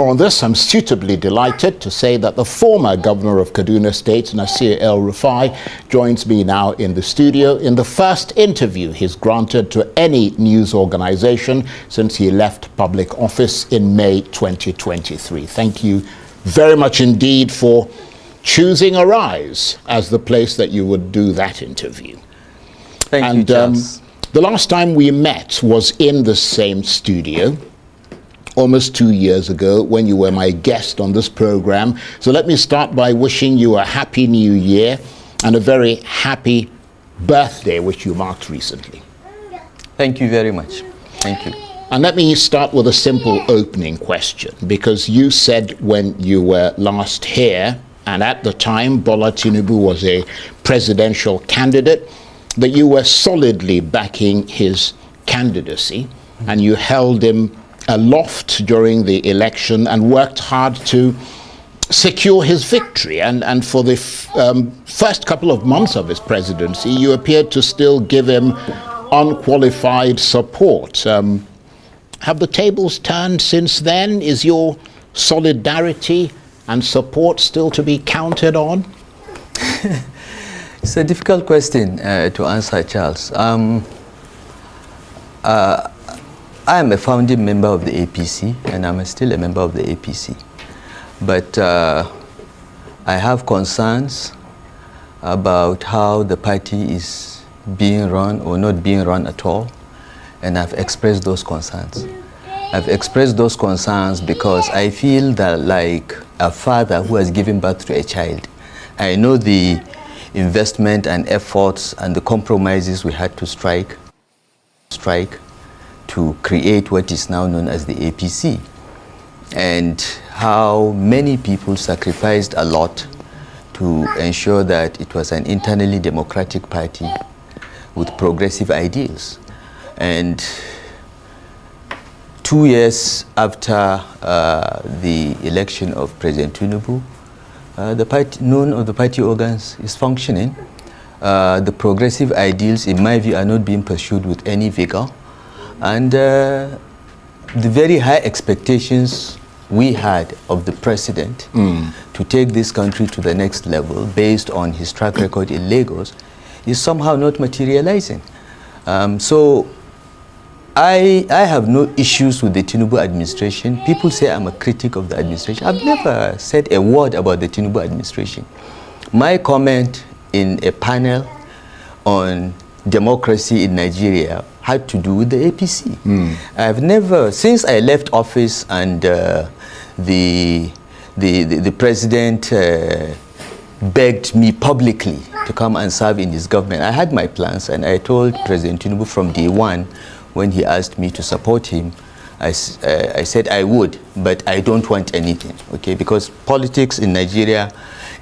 On this, I'm suitably delighted to say that the former governor of Kaduna State, Nasir El-Rufai, joins me now in the studio in the first interview he's granted to any news organization since he left public office in May 2023. Thank you very much indeed for choosing Arise as the place that you would do that interview. Thank you, Charles. The last time we met was in the same studio, almost 2 years ago, when you were my guest on this program. So let me start by wishing you a happy new year and a very happy birthday, which you marked recently. Thank you very much. Thank you. And let me start with a simple opening question, because you said when you were last here, and at the time Bola Tinubu was a presidential candidate, that you were solidly backing his candidacy, and you held him aloft during the election and worked hard to secure his victory. And for the first couple of months of his presidency, you appeared to still give him unqualified support. Have the tables turned since then? Is your solidarity and support still to be counted on? It's a difficult question to answer, Charles. I am a founding member of the APC, and I'm still a member of the APC. But I have concerns about how the party is being run or not being run at all, and I've expressed those concerns. I've expressed those concerns because I feel that, like a father who has given birth to a child, I know the investment and efforts and the compromises we had to strike to create what is now known as the APC, and how many people sacrificed a lot to ensure that it was an internally democratic party with progressive ideals. And 2 years after the election of President Tinubu, the party, none of the party organs is functioning. The progressive ideals, in my view, are not being pursued with any vigor. And the very high expectations we had of the president to take this country to the next level based on his track record in Lagos is somehow not materializing. So I have no issues with the Tinubu administration. People say I'm a critic of the administration. I've never said a word about the Tinubu administration. My comment in a panel on democracy in Nigeria had to do with the APC. I've never, since I left office and the president begged me publicly to come and serve in his government, I had my plans, and I told President Tinubu from day one, when he asked me to support him, I said I would, but I don't want anything, okay? Because politics in Nigeria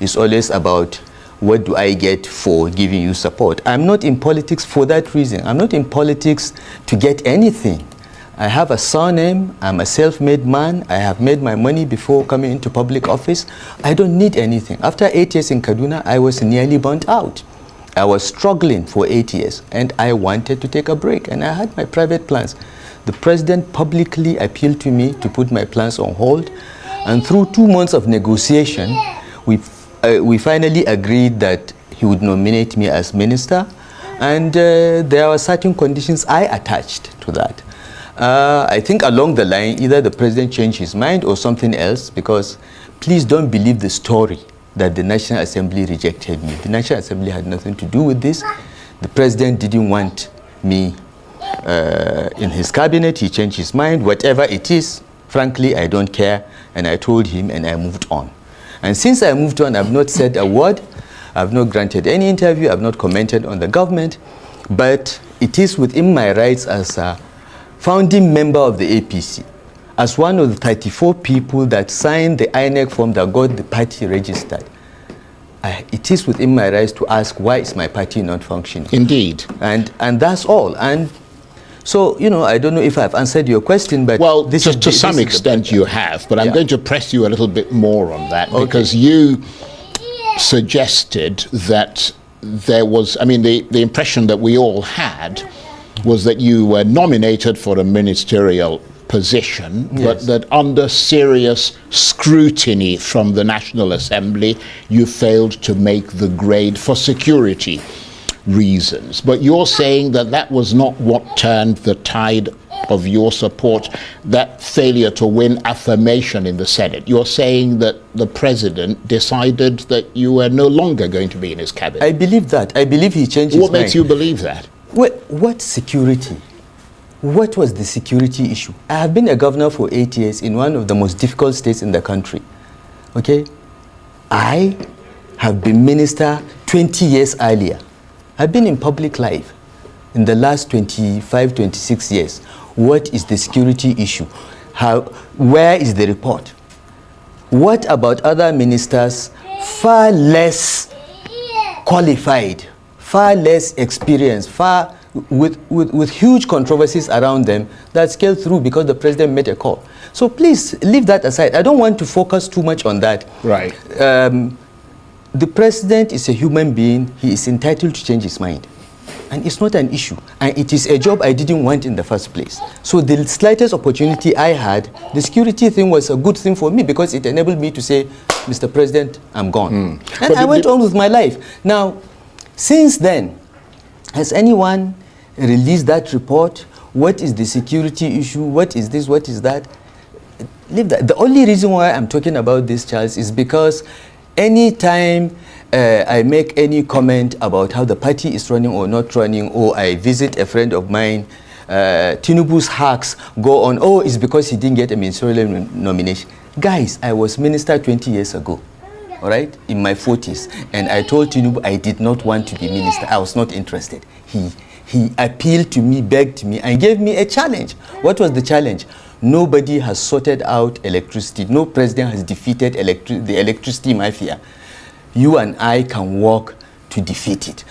is always about, what do I get for giving you support? I'm not in politics for that reason. I'm not in politics to get anything. I have a surname. I'm a self-made man. I have made my money before coming into public office. I don't need anything. After 8 years in Kaduna, I was nearly burnt out. I was struggling for 8 years, and I wanted to take a break, and I had my private plans. The president publicly appealed to me to put my plans on hold, and through 2 months of negotiation, we finally agreed that he would nominate me as minister, and there were certain conditions I attached to that. I think along the line, either the president changed his mind or something else, because please don't believe the story that the National Assembly rejected me. The National Assembly had nothing to do with this. The president didn't want me in his cabinet. He changed his mind. Whatever it is, frankly, I don't care, and I told him, and I moved on. And since I moved on, I've not said a word. I've not granted any interview. I've not commented on the government. But it is within my rights as a founding member of the APC, as one of the 34 people that signed the INEC form that got the party registered. It is within my rights to ask, why is my party not functioning? Indeed. And that's all. And so, you know, I don't know if I've answered your question, but... Well, to some extent you have, but I'm going to press you a little bit more on that, because you suggested that there was, I mean, the impression that we all had was that you were nominated for a ministerial position, Yes. but that under serious scrutiny from the National Assembly, you failed to make the grade for security reasons. But you're saying that that was not what turned the tide of your support, that failure to win affirmation in the Senate. You're saying that the president decided that you were no longer going to be in his cabinet. I believe that. I believe he changed his What mind. makes you believe that? What security? What was the security issue? I have been a governor for 8 years in one of the most difficult states in the country. Okay? I have been minister 20 years earlier. I've been in public life in the last 25, 26 years. What is the security issue? Where is the report? What about other ministers far less qualified, far less experienced, with huge controversies around them that scaled through because the president made a call? So please leave that aside. I don't want to focus too much on that. Right. The president is a human being. He is entitled to change his mind. And it's not an issue. And it is a job I didn't want in the first place. So the slightest opportunity I had, the security thing was a good thing for me because it enabled me to say, Mr. President, I'm gone. And I went on with my life. Now, since then, has anyone released that report? What is the security issue? What is this? What is that? Leave that. The only reason why I'm talking about this, Charles, is because anytime I make any comment about how the party is running or not running, or I visit a friend of mine, Tinubu's hacks go on, oh, it's because he didn't get a ministerial nomination. Guys, I was minister 20 years ago, all right, in my 40s, and I told Tinubu I did not want to be minister. I was not interested. He appealed to me, begged me, and gave me a challenge. What was the challenge? Nobody has sorted out electricity. No president has defeated the electricity mafia. You and I can work to defeat it.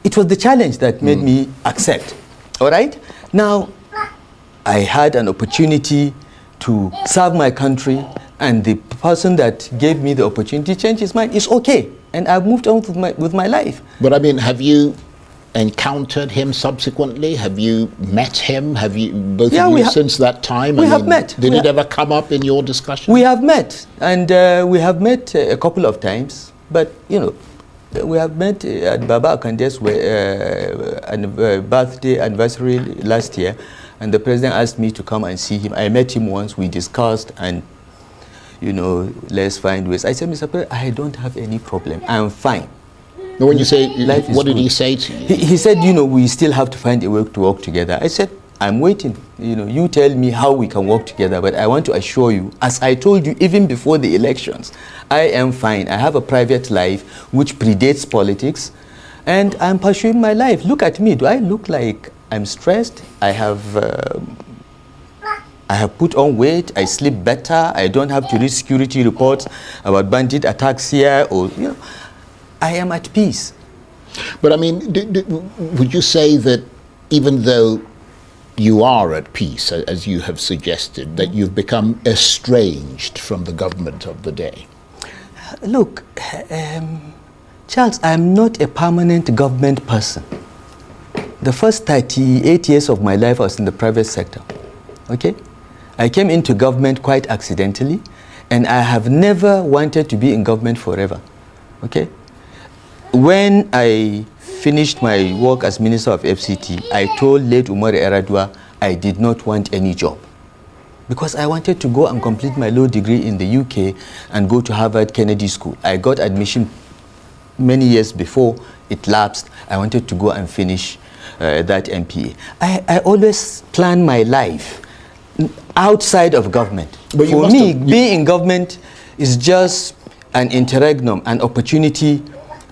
It was the challenge that made me accept. All right? Now, I had an opportunity to serve my country, and the person that gave me the opportunity changed his mind. It's okay. And I've moved on with my life. But I mean, have you encountered him subsequently? Have you met him? Have you, both of you, since that time? We have met. Did it ever come up in your discussion? We have met, and we have met a couple of times. But, you know, we have met at Baba Akande's birthday anniversary last year, and the president asked me to come and see him. I met him once, we discussed, and, you know, let's find ways. I said, Mr. President, I don't have any problem. I'm fine. Now, when you say, what did good. he say to you? He said, you know, we still have to find a way to work together. I said, I'm waiting. You know, you tell me how we can work together, but I want to assure you, as I told you even before the elections, I am fine. I have a private life which predates politics, and I'm pursuing my life. Look at me. Do I look like I'm stressed? I have put on weight. I sleep better. I don't have to read security reports about bandit attacks here, or, you know, I am at peace. But I mean, would you say that even though you are at peace, as you have suggested, that you've become estranged from the government of the day? Look, Charles, I'm not a permanent government person. The first 38 years of my life I was in the private sector, okay? I came into government quite accidentally, and I have never wanted to be in government forever, okay? When I finished my work as Minister of FCT, I told late Umar Eradua I did not want any job, because I wanted to go and complete my law degree in the UK and go to Harvard Kennedy School. I got admission many years before it lapsed. I wanted to go and finish that MPA. I always plan my life outside of government. But for me, being in government is just an interregnum, an opportunity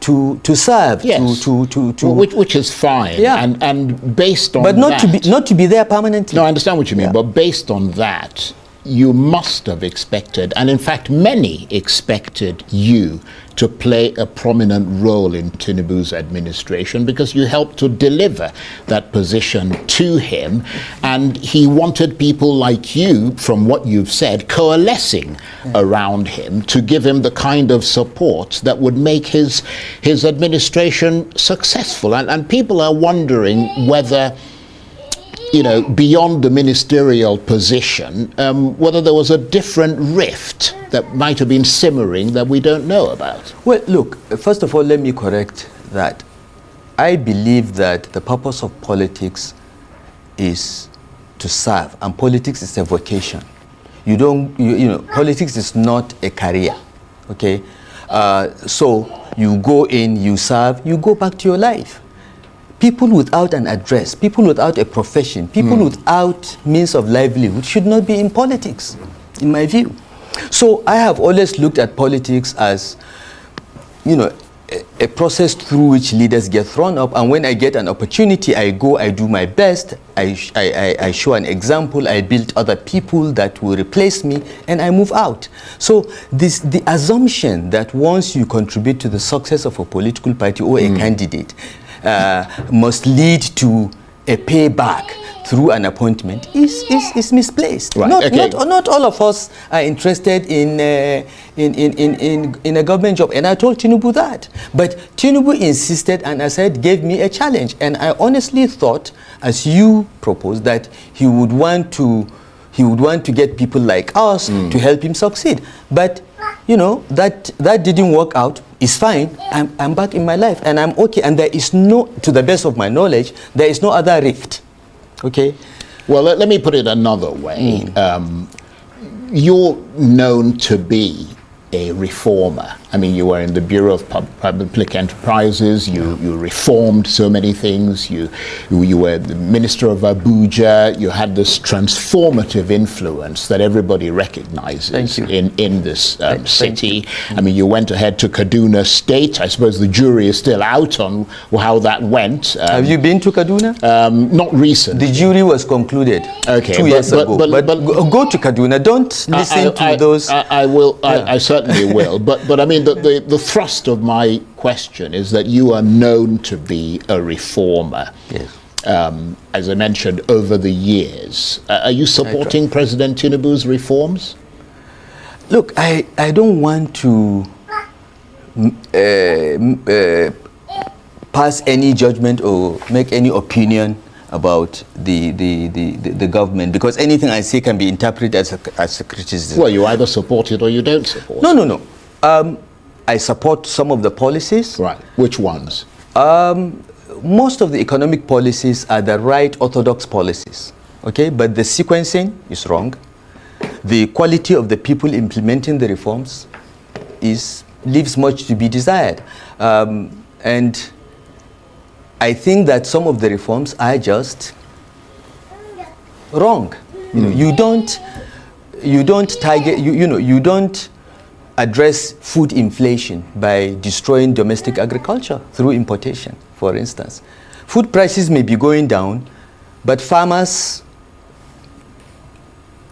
to serve, yes. Which is fine, yeah. And based on but not that, not to be there permanently. No, I understand what you mean, yeah. But based on that, you must have expected, and in fact many expected you to play a prominent role in Tinubu's administration, because you helped to deliver that position to him, and he wanted people like you, from what you've said, coalescing around him to give him the kind of support that would make his administration successful. And people are wondering whether, you know, beyond the ministerial position, whether there was a different rift that might have been simmering that we don't know about. Well, look, first of all, let me correct that. I believe that the purpose of politics is to serve, and politics is a vocation. You know, politics is not a career, okay? So you go in, you serve, you go back to your life. People without an address, people without a profession, people without means of livelihood should not be in politics, in my view. So I have always looked at politics as, you know, a process through which leaders get thrown up, and when I get an opportunity, I go, I do my best, I show an example, I build other people that will replace me, and I move out. So the assumption that once you contribute to the success of a political party or a candidate must lead to a payback through an appointment is misplaced. Right. Not all of us are interested in a government job, and I told Tinubu that. But Tinubu insisted, and I said, gave me a challenge, and I honestly thought, as you proposed, that he would want to get people like us to help him succeed. But you know, that didn't work out. It's fine. I'm back in my life, and I'm okay. And there is no, to the best of my knowledge, there is no other rift. Okay. Well, let me put it another way. You're known to be a reformer. I mean, you were in the Bureau of Public Enterprises. You reformed so many things. You were the Minister of Abuja. You had this transformative influence that everybody recognizes in this city. I mean, you went ahead to Kaduna State. I suppose the jury is still out on how that went. Have you been to Kaduna? Not recently. The jury was concluded 2 years ago. But go to Kaduna. Don't listen to those. I will. Yeah. I certainly will. But I mean, the thrust of my question is that you are known to be a reformer. Yes. As I mentioned, over the years. Are you supporting President Tinubu's reforms? Look, I don't want to pass any judgment or make any opinion about the government, because anything I say can be interpreted as a criticism. Well, you either support it or you don't support it. No. I support some of the policies. Right. Which ones? Most of the economic policies are the right orthodox policies, okay? But the sequencing is wrong. The quality of the people implementing the reforms leaves much to be desired. And I think that some of the reforms are just wrong. You know, you don't target, you don't address food inflation by destroying domestic agriculture through importation, for instance. Food prices may be going down, but farmers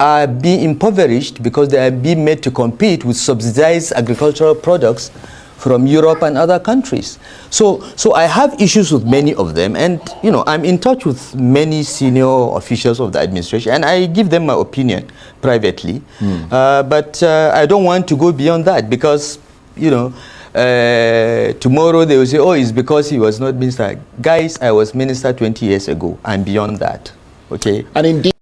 are being impoverished because they are being made to compete with subsidized agricultural products from Europe and other countries. So I have issues with many of them, and you know, I'm in touch with many senior officials of the administration, and I give them my opinion privately. But I don't want to go beyond that, because you know, tomorrow they will say, oh, it's because he was not minister. Guys, I was minister 20 years ago. I'm beyond that. Okay. And indeed,